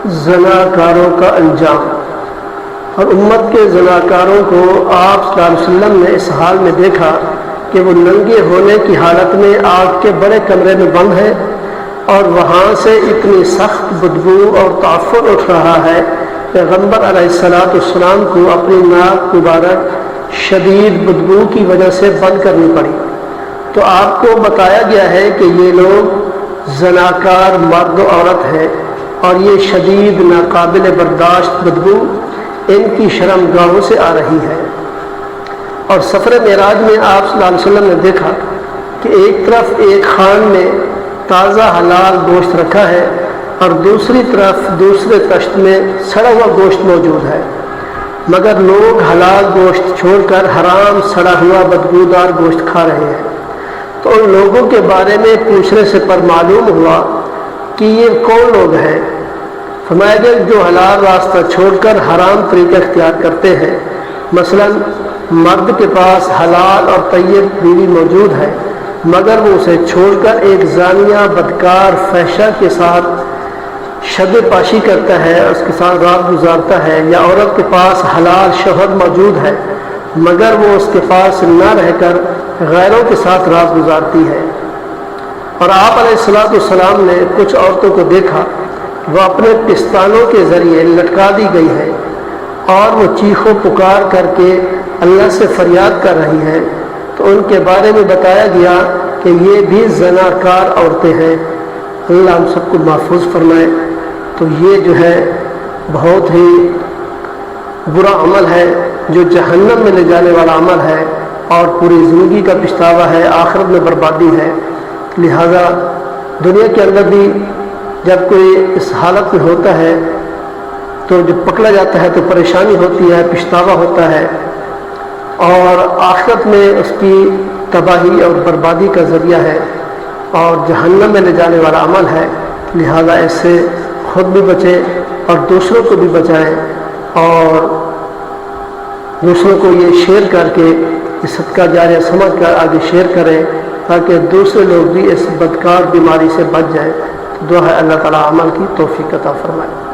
زناکاروں کا انجام۔ اور امت کے زناکاروں کو آپ صلی اللہ علیہ وسلم نے اس حال میں دیکھا کہ وہ ننگے ہونے کی حالت میں آگ کے بڑے کمرے میں بند ہے اور وہاں سے اتنی سخت بدبو اور تعفن اٹھ رہا ہے، پیغمبر علیہ السلام کو اپنی ناک مبارک شدید بدبو کی وجہ سے بند کرنی پڑی۔ تو آپ کو بتایا گیا ہے کہ یہ لوگ زناکار مرد و عورت ہیں اور یہ شدید ناقابل برداشت بدبو ان کی شرمگاہوں سے آ رہی ہے۔ اور سفر معراج میں آپ صلی اللہ علیہ وسلم نے دیکھا کہ ایک طرف ایک خان میں تازہ حلال گوشت رکھا ہے اور دوسری طرف دوسرے تشت میں سڑا ہوا گوشت موجود ہے، مگر لوگ حلال گوشت چھوڑ کر حرام سڑا ہوا بدبودار گوشت کھا رہے ہیں۔ تو ان لوگوں کے بارے میں پوچھنے سے پر معلوم ہوا کہ یہ کون لوگ ہیں؟ فرمایا گیا جو حلال راستہ چھوڑ کر حرام طریقہ اختیار کرتے ہیں۔ مثلا مرد کے پاس حلال اور طیب بیوی موجود ہے مگر وہ اسے چھوڑ کر ایک زانیہ بدکار فحشہ کے ساتھ شب پاشی کرتا ہے، اس کے ساتھ رات گزارتا ہے، یا عورت کے پاس حلال شوہر موجود ہے مگر وہ اس کے پاس نہ رہ کر غیروں کے ساتھ رات گزارتی ہے۔ اور آپ علیہ السلام نے کچھ عورتوں کو دیکھا وہ اپنے پستانوں کے ذریعے لٹکا دی گئی ہے اور وہ چیخ و پکار کر کے اللہ سے فریاد کر رہی ہیں، تو ان کے بارے میں بتایا گیا کہ یہ بھی زناکار عورتیں ہیں۔ اللہ ہم سب کو محفوظ فرمائے۔ تو یہ جو ہے بہت ہی برا عمل ہے جو جہنم میں لے جانے والا عمل ہے اور پوری زندگی کا پچھتاوا ہے، آخرت میں بربادی ہے۔ لہذا دنیا کے اندر بھی جب کوئی اس حالت میں ہوتا ہے تو جب پکڑا جاتا ہے تو پریشانی ہوتی ہے، پچھتاوا ہوتا ہے، اور آخرت میں اس کی تباہی اور بربادی کا ذریعہ ہے اور جہنم میں لے جانے والا عمل ہے۔ لہذا اس سے خود بھی بچیں اور دوسروں کو بھی بچائیں اور دوسروں کو یہ شیئر کر کے اس صدقہ جاریہ سمجھ کر آگے شیئر کریں تاکہ دوسرے لوگ بھی اس بدکار بیماری سے بچ جائیں۔ دعا ہے اللہ تعالیٰ عمل کی توفیق عطا فرمائے۔